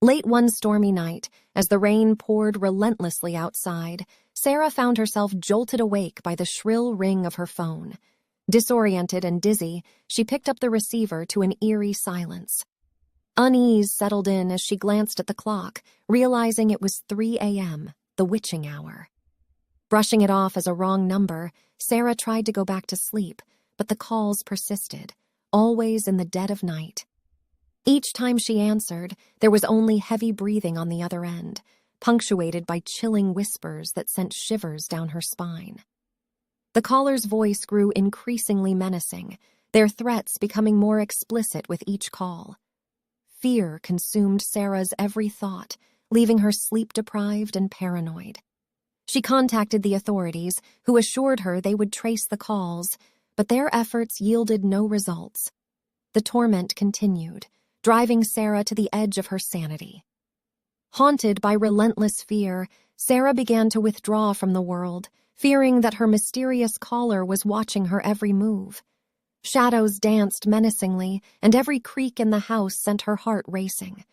Late one stormy night, as the rain poured relentlessly outside, Sarah found herself jolted awake by the shrill ring of her phone. Disoriented and dizzy, she picked up the receiver to an eerie silence. Unease settled in as she glanced at the clock, realizing it was 3 a.m., the witching hour. Brushing it off as a wrong number, Sarah tried to go back to sleep, but the calls persisted, always in the dead of night. Each time she answered, there was only heavy breathing on the other end, punctuated by chilling whispers that sent shivers down her spine. The caller's voice grew increasingly menacing, their threats becoming more explicit with each call. Fear consumed Sarah's every thought, leaving her sleep-deprived and paranoid. She contacted the authorities, who assured her they would trace the calls, but their efforts yielded no results. The torment continued, driving Sarah to the edge of her sanity. Haunted by relentless fear, Sarah began to withdraw from the world, fearing that her mysterious caller was watching her every move. Shadows danced menacingly, and every creak in the house sent her heart racing.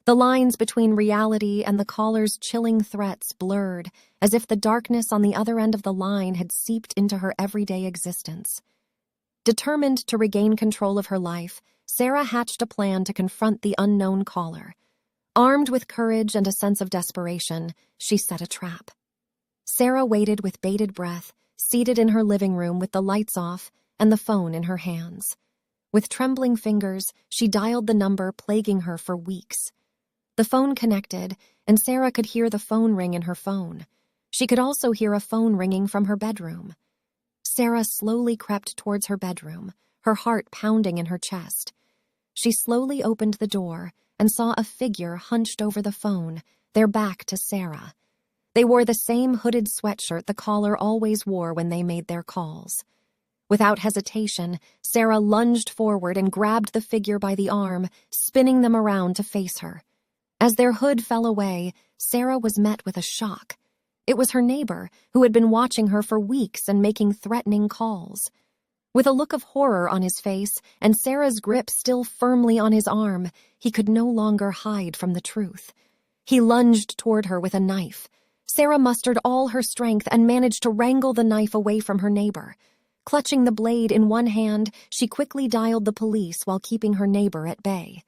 The lines between reality and the caller's chilling threats blurred, as if the darkness on the other end of the line had seeped into her everyday existence. Determined to regain control of her life, Sarah hatched a plan to confront the unknown caller. Armed with courage and a sense of desperation, she set a trap. Sarah waited with bated breath, seated in her living room with the lights off and the phone in her hands. With trembling fingers, she dialed the number plaguing her for weeks. The phone connected, and Sarah could hear the phone ring in her phone. She could also hear a phone ringing from her bedroom. Sarah slowly crept towards her bedroom, her heart pounding in her chest. She slowly opened the door and saw a figure hunched over the phone, their back to Sarah. They wore the same hooded sweatshirt the caller always wore when they made their calls. Without hesitation, Sarah lunged forward and grabbed the figure by the arm, spinning them around to face her. As their hood fell away, Sarah was met with a shock. It was her neighbor, who had been watching her for weeks and making threatening calls. With a look of horror on his face and Sarah's grip still firmly on his arm, he could no longer hide from the truth. He lunged toward her with a knife. Sarah mustered all her strength and managed to wrangle the knife away from her neighbor. Clutching the blade in one hand, she quickly dialed the police while keeping her neighbor at bay.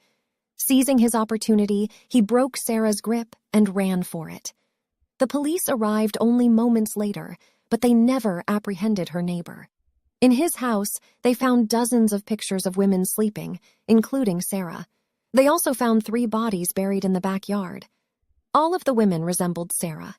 Seizing his opportunity, he broke Sarah's grip and ran for it. The police arrived only moments later, but they never apprehended her neighbor. In his house, they found dozens of pictures of women sleeping, including Sarah. They also found 3 bodies buried in the backyard. All of the women resembled Sarah.